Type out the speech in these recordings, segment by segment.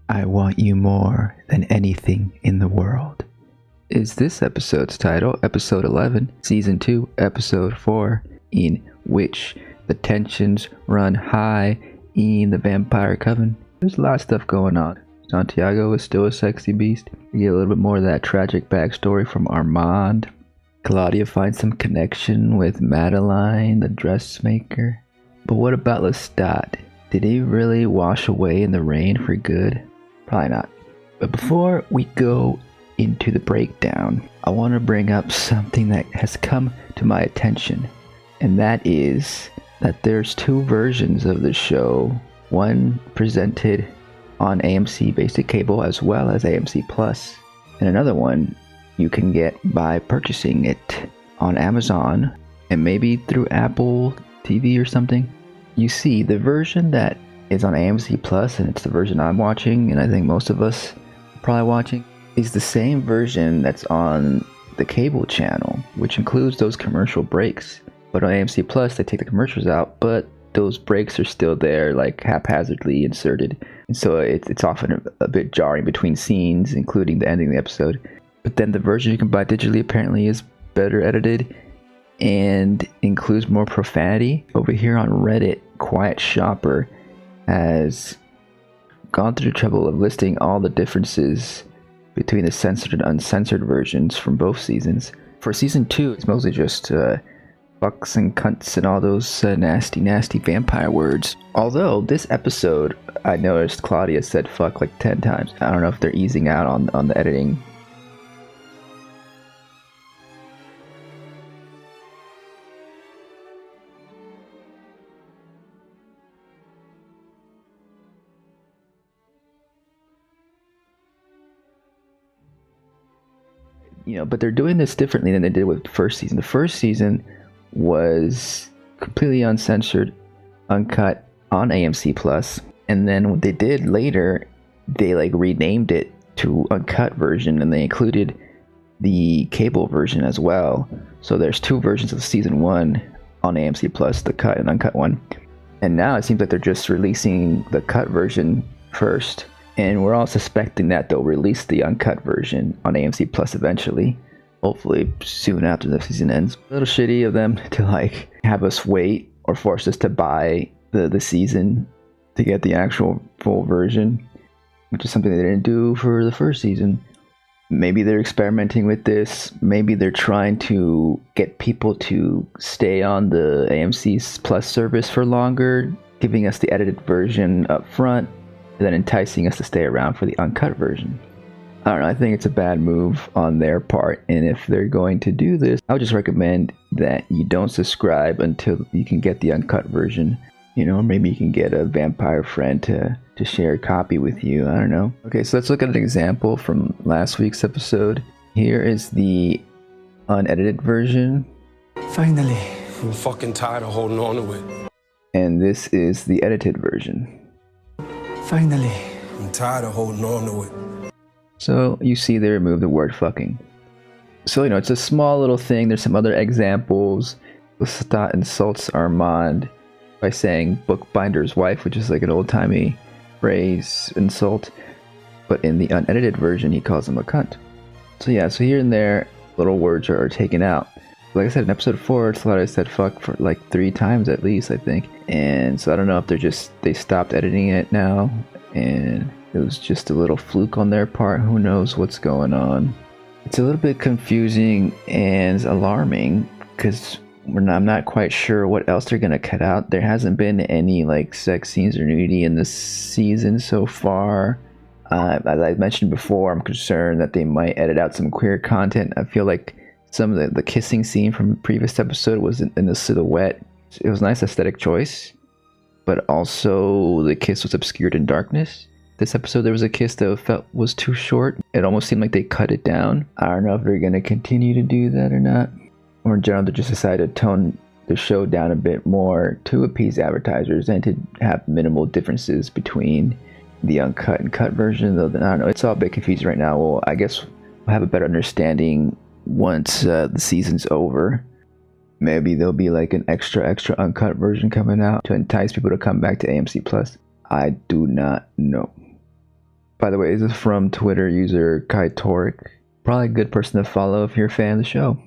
I Want You More Than Anything in the World is this episode's title, episode 11, season 2, episode 4, in which the tensions run high in the vampire coven. There's a lot of stuff going on. Santiago is still a sexy beast. We get a little bit more of that tragic backstory from Armand. Claudia finds some connection with Madeline, the dressmaker. But what about Lestat? Did he really wash away in the rain for good? Probably not. But before we go into the breakdown, I want to bring up something that has come to my attention. And that is that there's two versions of the show. One presented on AMC Basic Cable as well as AMC Plus. And another one you can get by purchasing it on Amazon and maybe through Apple TV or something. You see, the version that is on AMC Plus, and it's the version I'm watching, and I think most of us are probably watching, is the same version that's on the cable channel, which includes those commercial breaks. But on AMC Plus, they take the commercials out, but those breaks are still there, like haphazardly inserted. And so it's often a bit jarring between scenes, including the ending of the episode. But then the version you can buy digitally apparently is better edited and includes more profanity. Over here on Reddit, Quiet Shopper has gone through the trouble of listing all the differences between the censored and uncensored versions from both seasons. For season 2, it's mostly just fucks and cunts and all those nasty vampire words. Although this episode, I noticed Claudia said fuck like 10 times. I don't know if they're easing out on the editing. But they're doing this differently than they did with the first season. The first season was completely uncensored, uncut on AMC Plus, and then what they did later, they renamed it to uncut version, and they included the cable version as well. So there's two versions of season 1 on AMC Plus, the cut and uncut one. And now it seems like they're just releasing the cut version first. And we're all suspecting that they'll release the uncut version on AMC Plus eventually. Hopefully soon after the season ends. A little shitty of them to have us wait or force us to buy the season to get the actual full version, which is something they didn't do for the first season. Maybe they're experimenting with this. Maybe they're trying to get people to stay on the AMC Plus service for longer, giving us the edited version up front, and then enticing us to stay around for the uncut version. I don't know, I think it's a bad move on their part, and if they're going to do this, I would just recommend that you don't subscribe until you can get the uncut version. Maybe you can get a vampire friend to share a copy with you, I don't know. Okay, so let's look at an example from last week's episode. Here is the unedited version. Finally. I'm fucking tired of holding on to it. And this is the edited version. Finally. I'm tired of holding on to it. So you see they removed the word fucking. So it's a small little thing. There's some other examples. Lestat insults Armand by saying bookbinder's wife, which is like an old-timey phrase insult. But in the unedited version, he calls him a cunt. So here and there, little words are taken out. Like I said, in episode 4, Claudia said fuck for 3 times at least, I think. And so I don't know if they stopped editing it now, and it was just a little fluke on their part. Who knows what's going on? It's a little bit confusing and alarming, because I'm not quite sure what else they're going to cut out. There hasn't been any sex scenes or nudity in this season so far. As I mentioned before, I'm concerned that they might edit out some queer content. I feel like some of the kissing scene from the previous episode was in the silhouette. It was a nice aesthetic choice, but also the kiss was obscured in darkness. This episode there was a kiss that I felt was too short. It almost seemed like they cut it down. I don't know if they're going to continue to do that or not. Or in general, they just decided to tone the show down a bit more to appease advertisers and to have minimal differences between the uncut and cut version. Though I don't know, it's all a bit confusing right now. Well, I guess we'll have a better understanding once the season's over. Maybe there'll be an extra uncut version coming out to entice people to come back to AMC Plus. I do not know. By the way, this is from Twitter user Kai Torek. Probably a good person to follow if you're a fan of the show.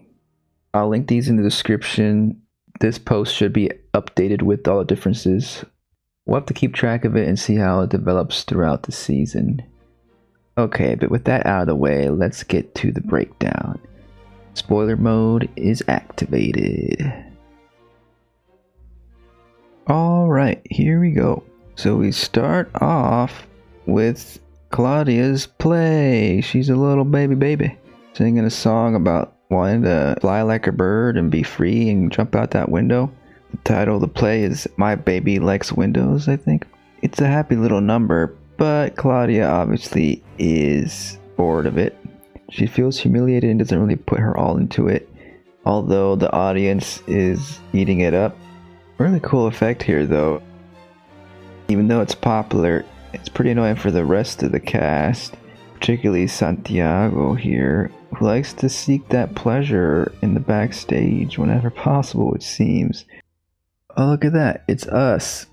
I'll link these in the description. This post should be updated with all the differences. We'll have to keep track of it and see how it develops throughout the season. Okay, but with that out of the way, let's get to the breakdown. Spoiler mode is activated. Alright, here we go. So we start off with Claudia's play. She's a little baby singing a song about wanting to fly like a bird and be free and jump out that window. The title of the play is My Baby Likes Windows, I think. It's a happy little number, but Claudia obviously is bored of it. She feels humiliated and doesn't really put her all into it, although the audience is eating it up. Really cool effect here though. Even though it's popular, it's pretty annoying for the rest of the cast, particularly Santiago here, who likes to seek that pleasure in the backstage whenever possible, it seems. Oh, look at that, it's us.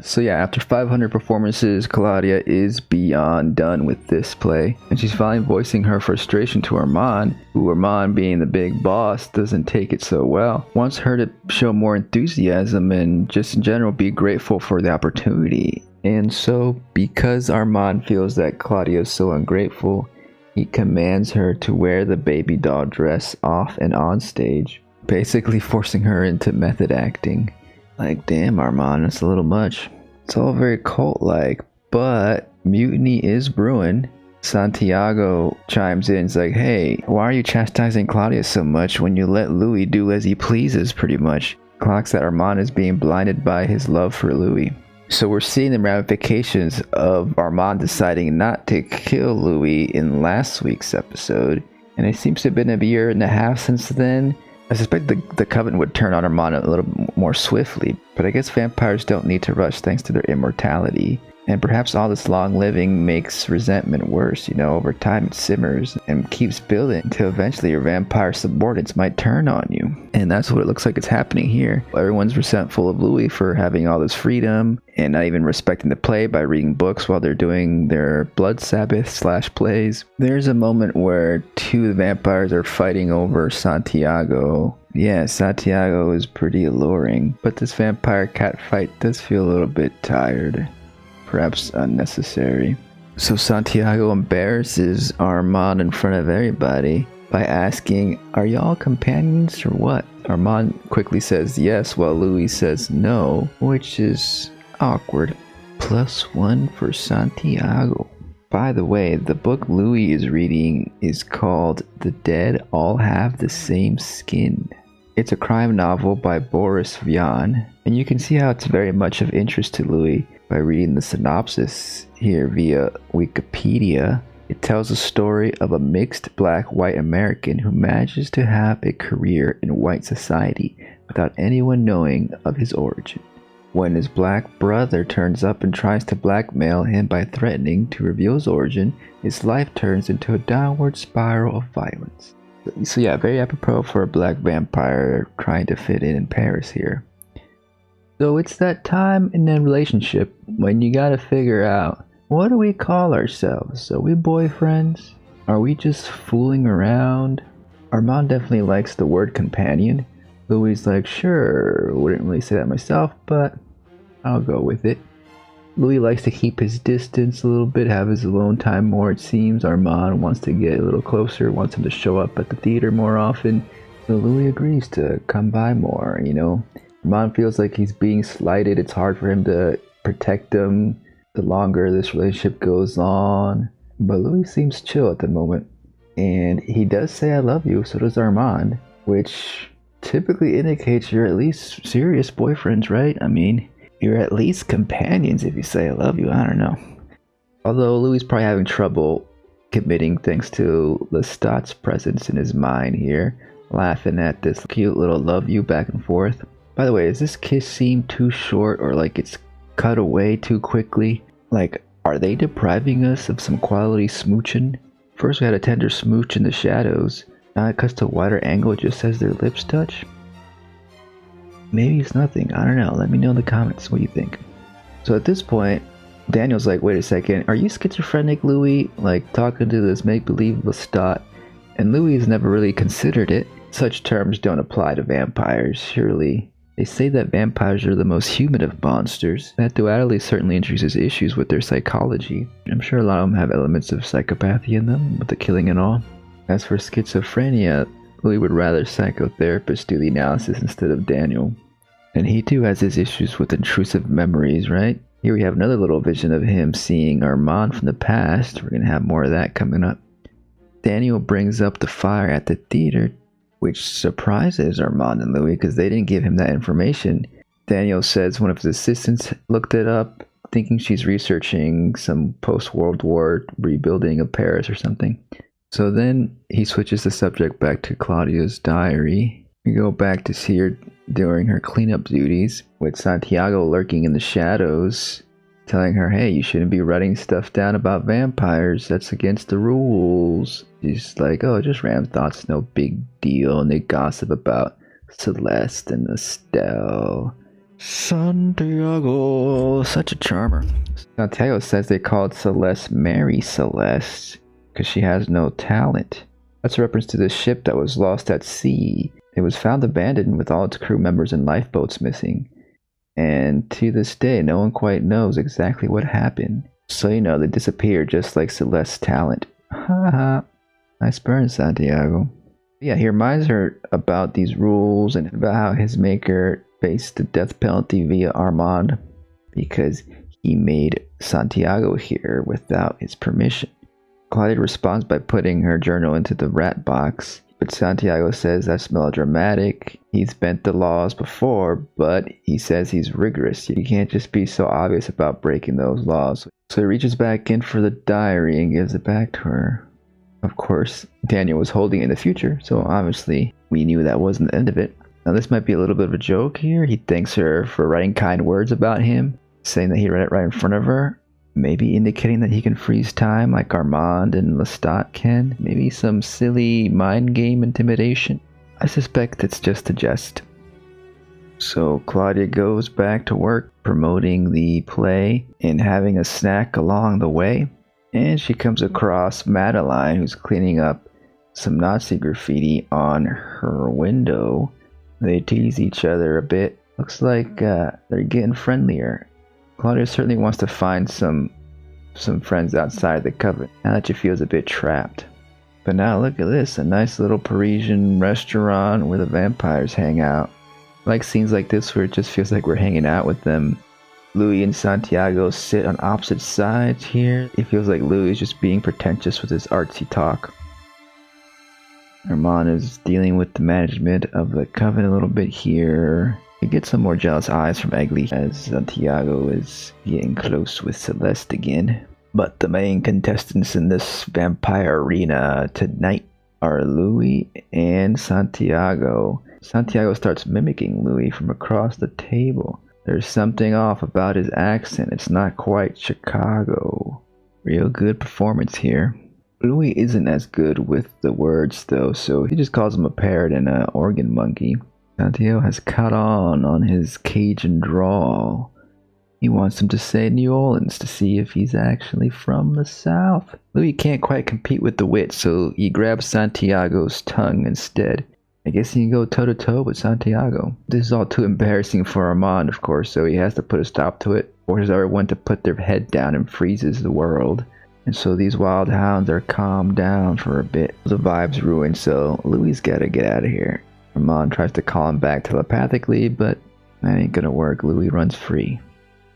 So yeah, after 500 performances, Claudia is beyond done with this play, and she's finally voicing her frustration to Armand, who, Armand being the big boss, doesn't take it so well. Wants her to show more enthusiasm and just in general be grateful for the opportunity. And so, because Armand feels that Claudia is so ungrateful, he commands her to wear the baby doll dress off and on stage, basically forcing her into method acting. Like, damn, Armand, that's a little much. It's all very cult-like, but mutiny is brewing. Santiago chimes in. It's like, hey, why are you chastising Claudia so much when you let Louis do as he pleases, pretty much? Clocks that Armand is being blinded by his love for Louis. So we're seeing the ramifications of Armand deciding not to kill Louis in last week's episode. And it seems to have been a year and a half since then. I suspect the Coven would turn on Armand a little more swiftly, but I guess vampires don't need to rush thanks to their immortality. And perhaps all this long living makes resentment worse, you know, over time it simmers and keeps building until eventually your vampire subordinates might turn on you. And that's what it looks like it's happening here. Everyone's resentful of Louis for having all this freedom and not even respecting the play by reading books while they're doing their blood sabbath / plays. There's a moment where two vampires are fighting over Santiago. Yeah, Santiago is pretty alluring, but this vampire cat fight does feel a little bit tired. Perhaps unnecessary. So Santiago embarrasses Armand in front of everybody by asking, are y'all companions or what? Armand quickly says yes while Louis says no, which is awkward. +1 for Santiago. By the way, the book Louis is reading is called The Dead All Have the Same Skin. It's a crime novel by Boris Vian, and you can see how it's very much of interest to Louis by reading the synopsis here via Wikipedia. It tells the story of a mixed black-white American who manages to have a career in white society without anyone knowing of his origin. When his black brother turns up and tries to blackmail him by threatening to reveal his origin, his life turns into a downward spiral of violence. So yeah, very apropos for a black vampire trying to fit in Paris here. So it's that time in a relationship when you gotta figure out, what do we call ourselves? Are we boyfriends? Are we just fooling around? Armand definitely likes the word companion. Louis like, sure, wouldn't really say that myself, but I'll go with it. Louis likes to keep his distance a little bit, have his alone time more, it seems. Armand wants to get a little closer, wants him to show up at the theater more often. So Louis agrees to come by more, you know. Armand feels like he's being slighted. It's hard for him to protect him the longer this relationship goes on. But Louis seems chill at the moment. And he does say I love you, so does Armand. Which typically indicates you're at least serious boyfriends, right? I mean, you're at least companions if you say I love you. I don't know. Although Louis probably having trouble committing thanks to Lestat's presence in his mind here. Laughing at this cute little love you back and forth. By the way, does this kiss seem too short or like it's cut away too quickly? Like, are they depriving us of some quality smooching? First we had a tender smooch in the shadows. Now it cuts to a wider angle just as their lips touch? Maybe it's nothing. I don't know. Let me know in the comments what you think. So at this point, Daniel's like, wait a second, are you schizophrenic, Louis? Like, talking to this make-believe Lestat? And Louis has never really considered it. Such terms don't apply to vampires, surely. They say that vampires are the most human of monsters. That duality certainly introduces issues with their psychology. I'm sure a lot of them have elements of psychopathy in them, with the killing and all. As for schizophrenia, Louis would rather psychotherapists do the analysis instead of Daniel. And he too has his issues with intrusive memories, right? Here we have another little vision of him seeing Armand from the past. We're going to have more of that coming up. Daniel brings up the fire at the theater, which surprises Armand and Louis because they didn't give him that information. Daniel says one of his assistants looked it up, thinking she's researching some post-World War rebuilding of Paris or something. So then he switches the subject back to Claudia's diary. We go back to see her during her cleanup duties, with Santiago lurking in the shadows, telling her, hey, you shouldn't be writing stuff down about vampires, that's against the rules. She's like, oh, just random thoughts, no big deal. And they gossip about Celeste and Estelle. Santiago, such a charmer. Santiago says they called Celeste Mary Celeste because she has no talent. That's a reference to the ship that was lost at sea. It was found abandoned with all its crew members and lifeboats missing. And to this day, no one quite knows exactly what happened. So, they disappeared just like Celeste's talent. Haha. Nice burn, Santiago. Yeah, he reminds her about these rules and about how his maker faced the death penalty via Armand because he made Santiago here without his permission. Claudia responds by putting her journal into the rat box, but Santiago says that's melodramatic. He's bent the laws before, but he says he's rigorous. You can't just be so obvious about breaking those laws. So he reaches back in for the diary and gives it back to her. Of course, Daniel was holding it in the future, so obviously we knew that wasn't the end of it. Now this might be a little bit of a joke here. He thanks her for writing kind words about him, saying that he read it right in front of her. Maybe indicating that he can freeze time like Armand and Lestat can. Maybe some silly mind game intimidation. I suspect it's just a jest. So Claudia goes back to work promoting the play and having a snack along the way. And she comes across Madeline, who's cleaning up some Nazi graffiti on her window. They tease each other a bit. Looks like they're getting friendlier. Claudia certainly wants to find some friends outside the coven, now that she feels a bit trapped. But now look at this, a nice little Parisian restaurant where the vampires hang out. I like scenes like this where it just feels like we're hanging out with them. Louis and Santiago sit on opposite sides here. It feels like Louis is just being pretentious with his artsy talk. Armand is dealing with the management of the coven a little bit here. You get some more jealous eyes from Egli as Santiago is getting close with Celeste again. But the main contestants in this vampire arena tonight are Louis and Santiago. Santiago starts mimicking Louis from across the table. There's something off about his accent. It's not quite Chicago. Real good performance here. Louis isn't as good with the words though, so he just calls him a parrot and an organ monkey. Santiago has caught on his Cajun drawl. He wants him to say New Orleans to see if he's actually from the South. Louis can't quite compete with the wit, so he grabs Santiago's tongue instead. I guess he can go toe-to-toe with Santiago. This is all too embarrassing for Armand, of course, so he has to put a stop to it. Forces everyone to put their head down and freezes the world. And so these wild hounds are calmed down for a bit. The vibe's ruined, so Louis gotta get out of here. Armand tries to call him back telepathically, but that ain't gonna work. Louis runs free.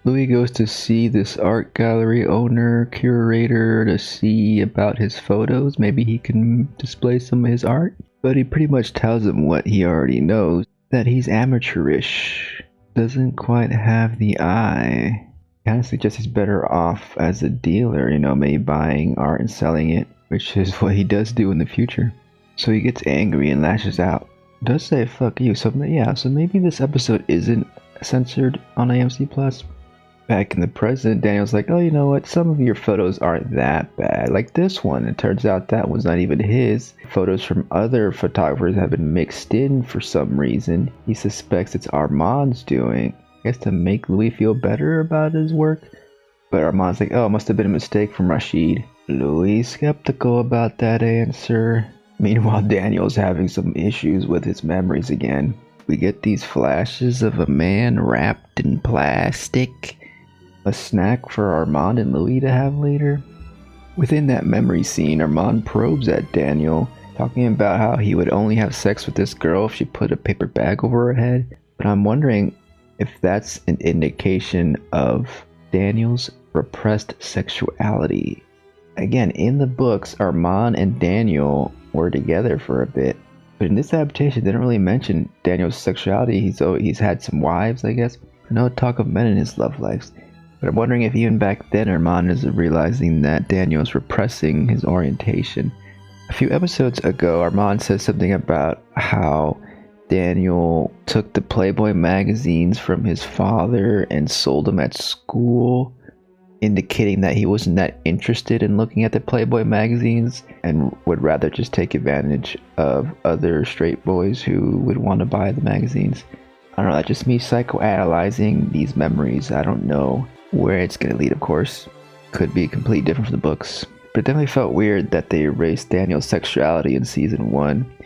Louis goes to see this art gallery owner, curator, to see about his photos. Maybe he can display some of his art. But he pretty much tells him what he already knows, that he's amateurish. Doesn't quite have the eye. Kind of suggests he's better off as a dealer, maybe buying art and selling it, which is what he does do in the future. So he gets angry and lashes out. Does say fuck you, so maybe this episode isn't censored on AMC Plus. Back in the present, Daniel's like, oh, you know what, some of your photos aren't that bad, like this one. It turns out that was not even his. Photos from other photographers have been mixed in for some reason. He suspects it's Armand's doing, I guess to make Louis feel better about his work. But Armand's like, oh, it must have been a mistake from Rashid. Louis skeptical about that answer. Meanwhile, Daniel's having some issues with his memories again. We get these flashes of a man wrapped in plastic. A snack for Armand and Louis to have later. Within that memory scene, Armand probes at Daniel, talking about how he would only have sex with this girl if she put a paper bag over her head. But I'm wondering if that's an indication of Daniel's repressed sexuality. Again, in the books, Armand and Daniel were together for a bit. But in this adaptation, they don't really mention Daniel's sexuality. He's had some wives, I guess. No talk of men in his love lives. But I'm wondering if even back then Armand is realizing that Daniel's repressing his orientation. A few episodes ago, Armand says something about how Daniel took the Playboy magazines from his father and sold them at school, indicating that he wasn't that interested in looking at the Playboy magazines and would rather just take advantage of other straight boys who would want to buy the magazines. I don't know, that's just me psychoanalyzing these memories. I don't know where it's going to lead, of course. Could be completely different from the books. But it definitely felt weird that they erased Daniel's sexuality in season 1.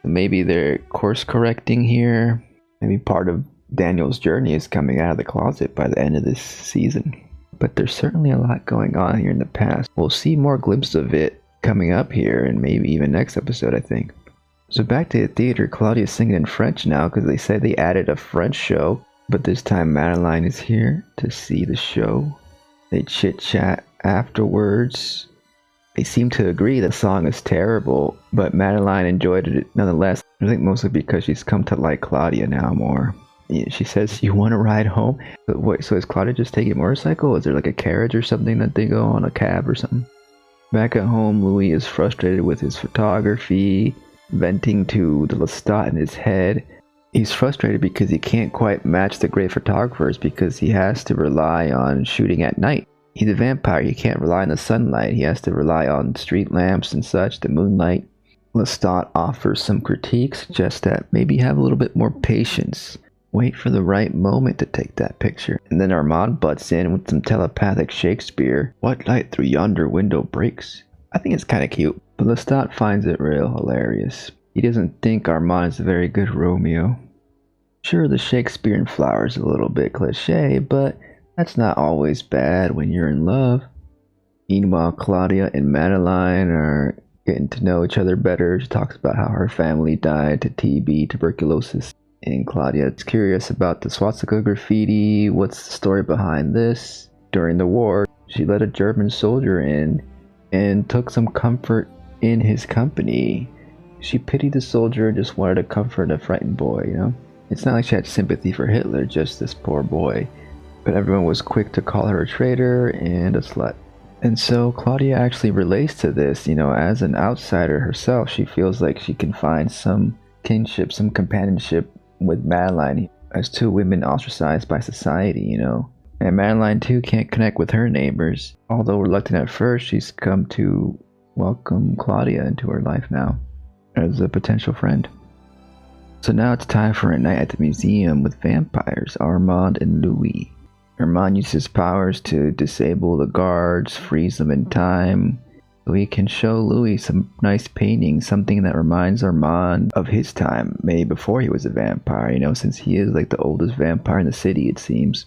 Maybe they're course correcting here. Maybe part of Daniel's journey is coming out of the closet by the end of this season. But there's certainly a lot going on here in the past. We'll see more glimpses of it coming up here and maybe even next episode, I think. So back to the theater, Claudia's singing in French now because they said they added a French show. But this time Madeline is here to see the show. They chit-chat afterwards. They seem to agree the song is terrible, but Madeline enjoyed it nonetheless. I think mostly because she's come to like Claudia now more. She says, you want to ride home? But wait, so is Claudia just taking a motorcycle? Is there like a carriage or something that they go on, a cab or something? Back at home, Louis is frustrated with his photography, venting to the Lestat in his head. He's frustrated because he can't quite match the great photographers because he has to rely on shooting at night. He's a vampire, he can't rely on the sunlight. He has to rely on street lamps and such, the moonlight. Lestat offers some critiques, suggests that maybe have a little bit more patience. Wait for the right moment to take that picture. And then Armand butts in with some telepathic Shakespeare. What light through yonder window breaks? I think it's kind of cute, but Lestat finds it real hilarious. He doesn't think Armand is a very good Romeo. Sure, the Shakespearean flower is a little bit cliche, but that's not always bad when you're in love. Meanwhile, Claudia and Madeline are getting to know each other better. She talks about how her family died to TB, tuberculosis. And Claudia is curious about the swastika graffiti. What's the story behind this? During the war, she let a German soldier in and took some comfort in his company. She pitied the soldier and just wanted to comfort a frightened boy, you know? It's not like she had sympathy for Hitler, just this poor boy. But everyone was quick to call her a traitor and a slut. And so Claudia actually relates to this, you know, as an outsider herself. She feels like she can find some kinship, some companionship with Madeline as two women ostracized by society, you know. And Madeline too can't connect with her neighbors. Although reluctant at first, she's come to welcome Claudia into her life now as a potential friend. So now it's time for a night at the museum with vampires, Armand and Louis. Armand uses his powers to disable the guards, freeze them in time. We can show Louis some nice paintings, something that reminds Armand of his time, made before he was a vampire, you know, since he is like the oldest vampire in the city, it seems.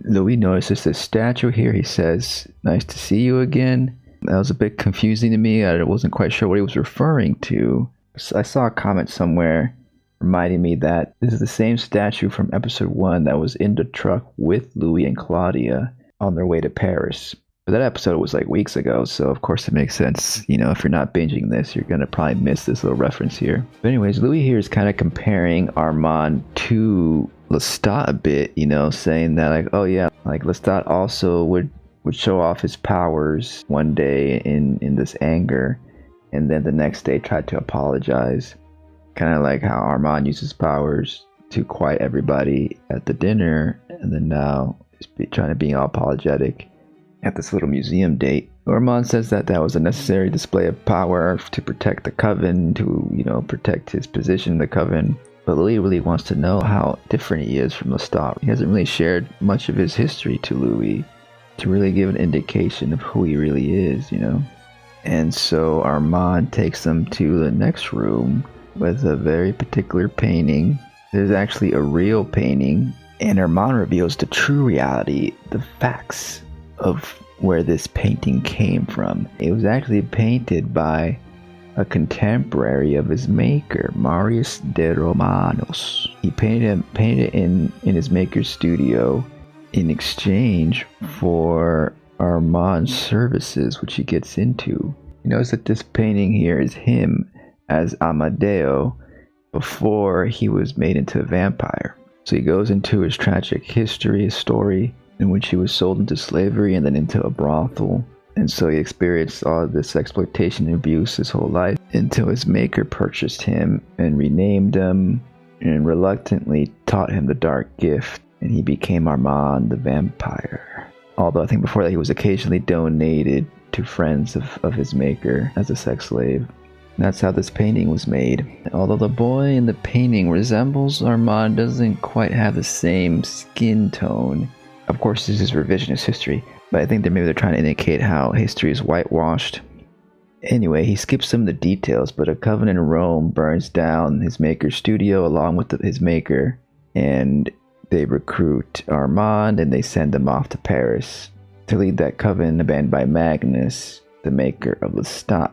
Louis notices this statue here. He says, "Nice to see you again." That was a bit confusing to me. I wasn't quite sure what he was referring to. I saw a comment somewhere reminding me that this is the same statue from episode 1 that was in the truck with Louis and Claudia on their way to Paris. But that episode was like weeks ago, so of course it makes sense. You know, if you're not binging this, you're going to probably miss this little reference here. But anyways, Louis here is kind of comparing Armand to Lestat a bit, you know, saying that like, oh yeah, like Lestat also would show off his powers one day in this anger, and then the next day tried to apologize. Kind of like how Armand uses powers to quiet everybody at the dinner, and then now he's trying to be all apologetic at this little museum date. Armand says that that was a necessary display of power to protect the coven, to, you know, protect his position in the coven. But Louis really wants to know how different he is from Lestat. He hasn't really shared much of his history to Louis. to really give an indication of who he really is, you know? And so Armand takes them to the next room with a very particular painting. There's actually a real painting, and Armand reveals the true reality, the facts of where this painting came from. It was actually painted by a contemporary of his maker, Marius de Romanos. He painted it in his maker's studio in exchange for Armand's services, which he gets into. You notice that this painting here is him as Amadeo before he was made into a vampire. So he goes into his tragic history, his story in which he was sold into slavery and then into a brothel. And so he experienced all of this exploitation and abuse his whole life until his maker purchased him and renamed him and reluctantly taught him the dark gift, and he became Armand the vampire. Although I think before that he was occasionally donated to friends of his maker as a sex slave. And that's how this painting was made. Although the boy in the painting resembles Armand, doesn't quite have the same skin tone. Of course, this is revisionist history, but I think that maybe they're trying to indicate how history is whitewashed. Anyway, he skips some of the details, but a coven in Rome burns down his maker's studio along with his maker, and they recruit Armand and they send him off to Paris to lead that coven abandoned by Magnus, the maker of Lestat,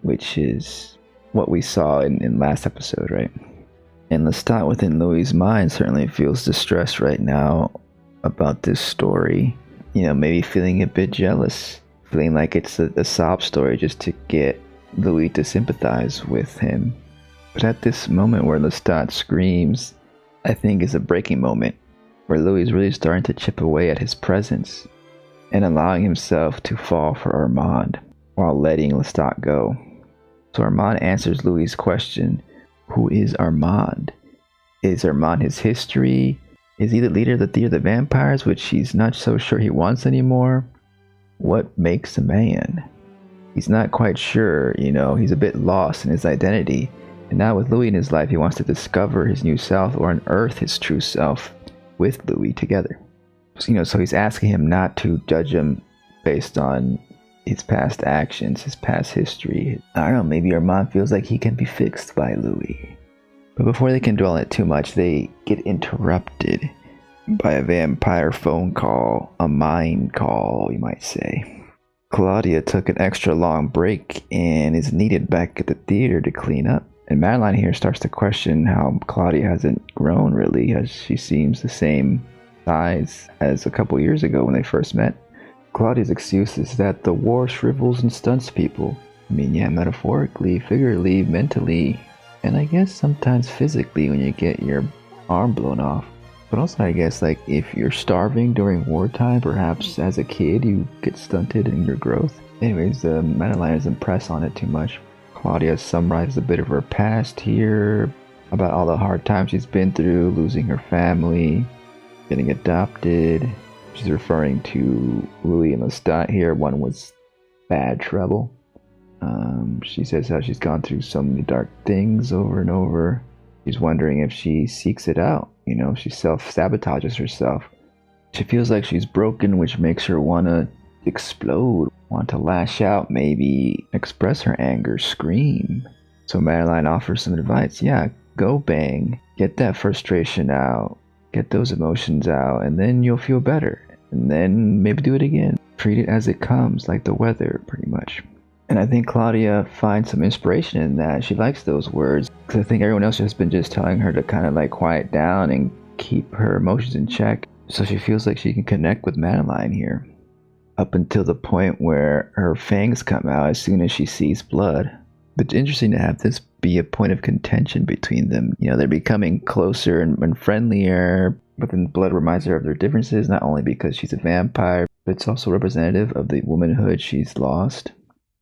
which is what we saw in last episode, right? And Lestat within Louis' mind certainly feels distressed right now about this story. You know, maybe feeling a bit jealous, feeling like it's a sob story just to get Louis to sympathize with him. But at this moment where Lestat screams, I think is a breaking moment where Louis is really starting to chip away at his presence and allowing himself to fall for Armand while letting Lestat go. So Armand answers Louis' question, who is Armand? Is Armand his history? Is he the leader of the Theater of the Vampires, which he's not so sure he wants anymore? What makes a man? He's not quite sure, you know, he's a bit lost in his identity. And now with Louis in his life, he wants to discover his new self or unearth his true self with Louis together. So he's asking him not to judge him based on his past actions, his past history. I don't know, maybe Armand feels like he can be fixed by Louis. But before they can dwell on it too much, they get interrupted by a vampire phone call, a mind call, you might say. Claudia took an extra long break and is needed back at the theater to clean up. And Madeline here starts to question how Claudia hasn't grown really, as she seems the same size as a couple years ago when they first met. Claudia's excuse is that the war shrivels and stunts people. I mean, yeah, metaphorically, figuratively, mentally, and I guess sometimes physically when you get your arm blown off. But also I guess like if you're starving during wartime, perhaps as a kid you get stunted in your growth. Anyways, Madeline doesn't press on it too much. Claudia summarizes a bit of her past here, about all the hard times she's been through, losing her family, getting adopted. She's referring to Louis and Lestat here. One was bad trouble. She says how she's gone through so many dark things over and over. She's wondering if she seeks it out. You know, she self-sabotages herself. She feels like she's broken, which makes her want to explode, want to lash out, maybe express her anger, scream. So Madeline offers some advice. Yeah, go bang. Get that frustration out. Get those emotions out, and then you'll feel better. And then maybe do it again. Treat it as it comes, like the weather, pretty much. And I think Claudia finds some inspiration in that. She likes those words, because I think everyone else has been just telling her to kind of like quiet down and keep her emotions in check. So she feels like she can connect with Madeline here. Up until the point where her fangs come out as soon as she sees blood. But it's interesting to have this be a point of contention between them. You know, they're becoming closer and friendlier, but then blood reminds her of their differences, not only because she's a vampire, but it's also representative of the womanhood she's lost.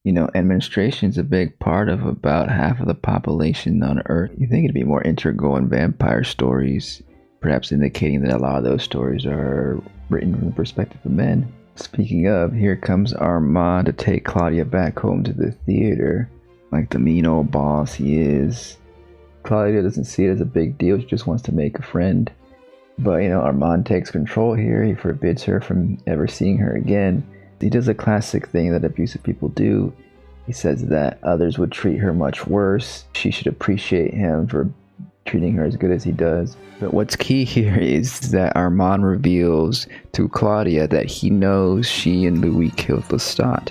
You know, and menstruation's a big part of about half of the population on Earth. You think it'd be more integral in vampire stories, perhaps indicating that a lot of those stories are written from the perspective of men. Speaking of, here comes Armand to take Claudia back home to the theater, like the mean old boss he is. Claudia doesn't see it as a big deal, she just wants to make a friend. But, Armand takes control here. He forbids her from ever seeing her again. He does a classic thing that abusive people do. He says that others would treat her much worse. She should appreciate him for treating her as good as he does. But what's key here is that Armand reveals to Claudia that he knows she and Louis killed Lestat,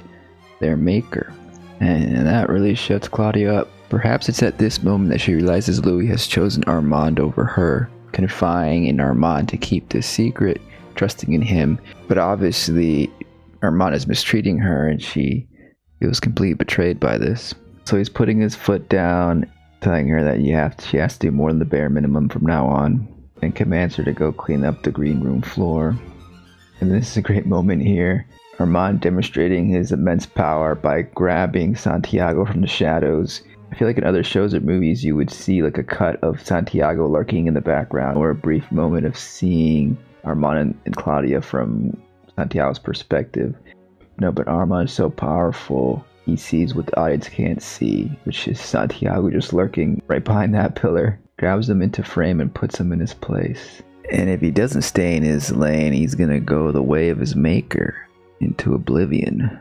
their maker. And that really shuts Claudia up. Perhaps it's at this moment that she realizes Louis has chosen Armand over her, confiding in Armand to keep this secret, trusting in him. But obviously, Armand is mistreating her and she feels completely betrayed by this. So he's putting his foot down, telling her that she has to do more than the bare minimum from now on, and commands her to go clean up the green room floor. And this is a great moment here. Armand demonstrating his immense power by grabbing Santiago from the shadows. I feel like in other shows or movies you would see like a cut of Santiago lurking in the background, or a brief moment of seeing Armand and Claudia from Santiago's perspective. No, but Armand is so powerful, he sees what the audience can't see, which is Santiago just lurking right behind that pillar, grabs him into frame and puts him in his place. And if he doesn't stay in his lane, he's gonna go the way of his maker, into oblivion.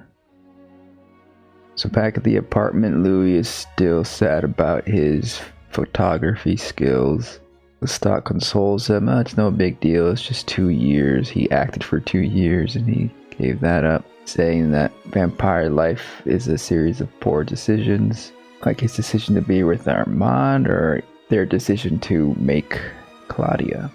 So back at the apartment, Louis is still sad about his photography skills. Lestat consoles him. It's no big deal, it's just 2 years. He acted for 2 years and he gave that up, saying that vampire life is a series of poor decisions, like his decision to be with Armand or their decision to make Claudia.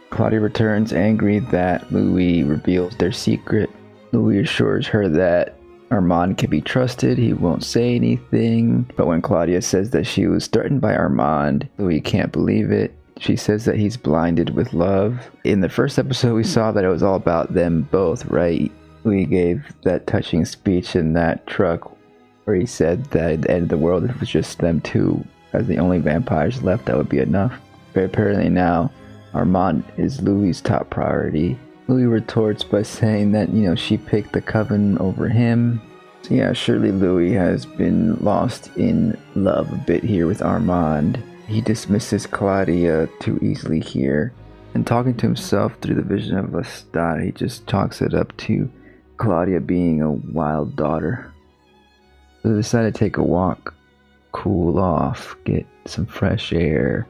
Claudia returns angry that Louis reveals their secret. Louis assures her that Armand can be trusted, he won't say anything. But when Claudia says that she was threatened by Armand, Louis can't believe it. She says that he's blinded with love. In the first episode we saw that it was all about them both, right? Louis gave that touching speech in that truck where he said that at the end of the world, if it was just them two as the only vampires left, that would be enough. But apparently now Armand is Louis' top priority. Louis retorts by saying that, she picked the coven over him. So yeah, surely Louis has been lost in love a bit here with Armand. He dismisses Claudia too easily here. And talking to himself through the vision of Lestat, he just chalks it up to Claudia being a wild daughter. So they decide to take a walk, cool off, get some fresh air,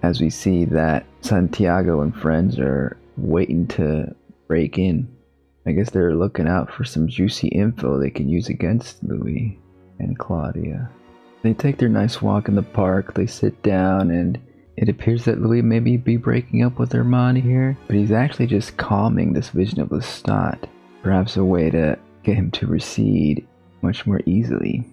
as we see that Santiago and friends are waiting to break in. I guess they're looking out for some juicy info they can use against Louis and Claudia. They take their nice walk in the park, they sit down, and it appears that Louis may be breaking up with Armand here, but he's actually just calming this vision of Lestat. Perhaps a way to get him to recede much more easily.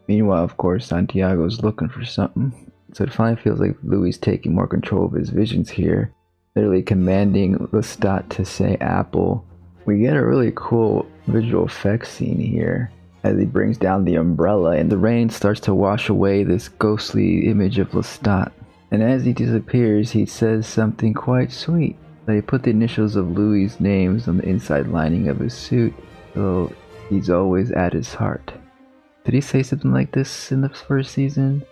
Meanwhile, of course, Santiago's looking for something. So it finally feels like Louis is taking more control of his visions here, literally commanding Lestat to say apple. We get a really cool visual effects scene here as he brings down the umbrella and the rain starts to wash away this ghostly image of Lestat. And as he disappears, he says something quite sweet. That he put the initials of Louis' names on the inside lining of his suit, so he's always at his heart. Did he say something like this in the first season?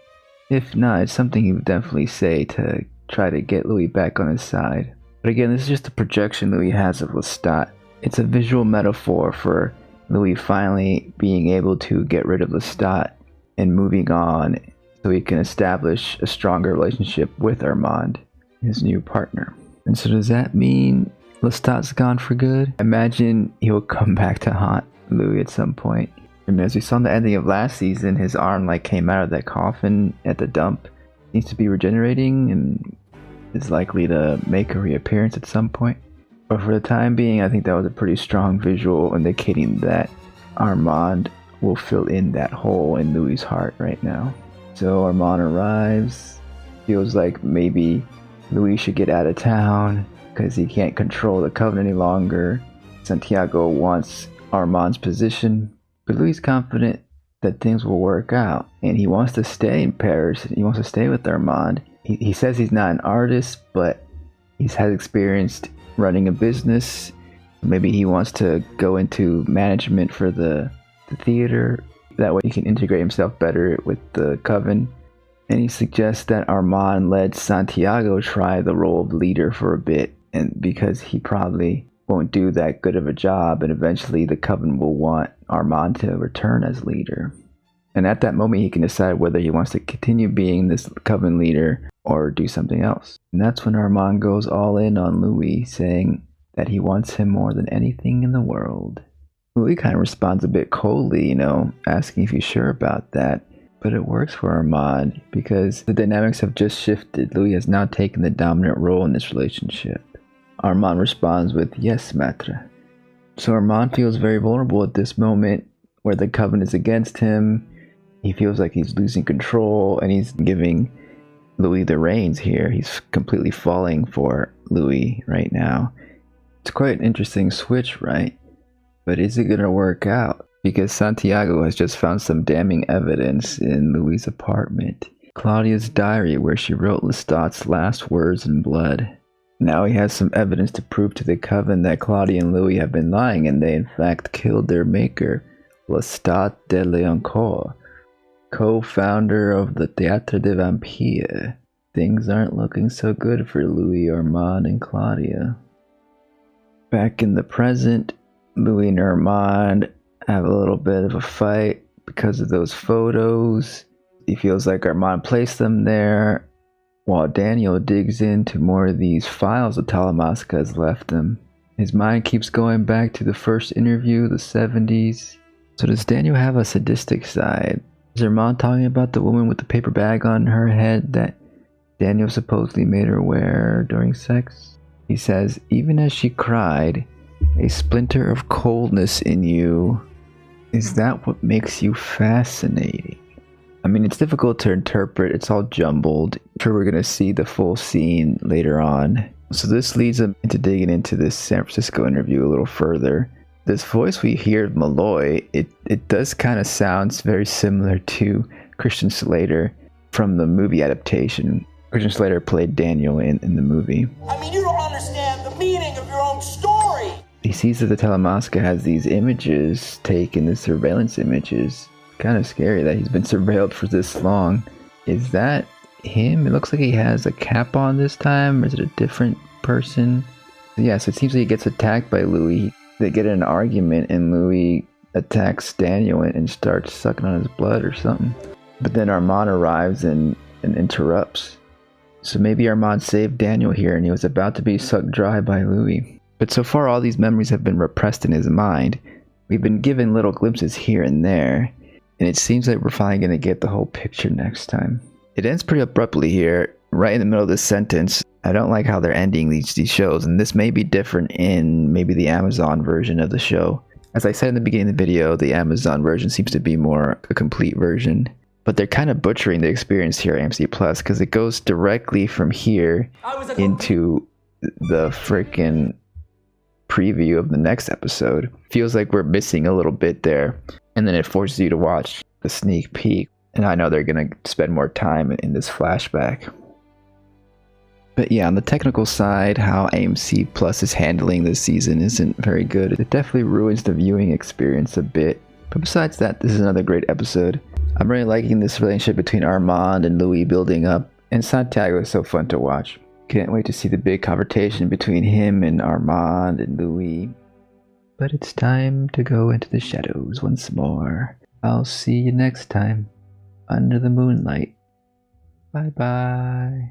If not, it's something he would definitely say to try to get Louis back on his side. But again, this is just a projection Louis has of Lestat. It's a visual metaphor for Louis finally being able to get rid of Lestat and moving on so he can establish a stronger relationship with Armand, his new partner. And so does that mean Lestat's gone for good? Imagine he'll come back to haunt Louis at some point. And as we saw in the ending of last season, his arm came out of that coffin at the dump. Needs to be regenerating and is likely to make a reappearance at some point. But for the time being, I think that was a pretty strong visual indicating that Armand will fill in that hole in Louis' heart right now. So Armand arrives, feels like maybe Louis should get out of town because he can't control the coven any longer. Santiago wants Armand's position, but Louis is confident that things will work out, and he wants to stay in Paris. He wants to stay with Armand. He says he's not an artist, but he has experience running a business. Maybe he wants to go into management for the theater. That way he can integrate himself better with the coven. And he suggests that Armand let Santiago try the role of leader for a bit, and because he probably won't do that good of a job, and eventually the Coven will want Armand to return as leader. And at that moment, he can decide whether he wants to continue being this Coven leader or do something else. And that's when Armand goes all in on Louis, saying that he wants him more than anything in the world. Louis kind of responds a bit coldly, asking if he's sure about that. But it works for Armand because the dynamics have just shifted. Louis has now taken the dominant role in this relationship. Armand responds with, "Yes, maître." So Armand feels very vulnerable at this moment where the Coven is against him. He feels like he's losing control, and he's giving Louis the reins here. He's completely falling for Louis right now. It's quite an interesting switch, right? But is it going to work out? Because Santiago has just found some damning evidence in Louis' apartment. Claudia's diary, where she wrote Lestat's last words in blood. Now he has some evidence to prove to the Coven that Claudia and Louis have been lying, and they in fact killed their maker, Lestat de Leoncourt, co-founder of the Théâtre des Vampires. Things aren't looking so good for Louis, Armand, and Claudia. Back in the present, Louis and Armand have a little bit of a fight because of those photos. He feels like Armand placed them there, while Daniel digs into more of these files that Talamasca has left him. His mind keeps going back to the first interview, the 70s. So does Daniel have a sadistic side? Is Armand talking about the woman with the paper bag on her head that Daniel supposedly made her wear during sex? He says, "Even as she cried, a splinter of coldness in you. Is that what makes you fascinating?" I mean, it's difficult to interpret. It's all jumbled. I'm sure we're going to see the full scene later on. So this leads him into digging into this San Francisco interview a little further. This voice we hear of Malloy, it does kind of sounds very similar to Christian Slater from the movie adaptation. Christian Slater played Daniel in the movie. I mean, you don't understand the meaning of your own story. He sees that the Talamasca has these images taken, the surveillance images. Kind of scary that he's been surveilled for this long. Is that him? It looks like he has a cap on this time, or is it a different person? Yeah, so it seems like he gets attacked by Louis. They get in an argument and Louis attacks Daniel and starts sucking on his blood or something. But then Armand arrives and interrupts. So maybe Armand saved Daniel here and he was about to be sucked dry by Louis. But so far all these memories have been repressed in his mind. We've been given little glimpses here and there, and it seems like we're finally going to get the whole picture next time. It ends pretty abruptly here, right in the middle of this sentence. I don't like how they're ending these shows, and this may be different in maybe the Amazon version of the show. As I said in the beginning of the video, the Amazon version seems to be more a complete version. But they're kind of butchering the experience here at AMC Plus, because it goes directly from here into the freaking preview of the next episode. Feels like we're missing a little bit there, and then it forces you to watch the sneak peek. And I know they're gonna spend more time in this flashback. But yeah, on the technical side, how AMC Plus is handling this season isn't very good. It definitely ruins the viewing experience a bit. But besides that, this is another great episode. I'm really liking this relationship between Armand and Louis building up, and Santiago is so fun to watch. Can't wait to see the big confrontation between him and Armand and Louis. But it's time to go into the shadows once more. I'll see you next time, under the moonlight. Bye bye.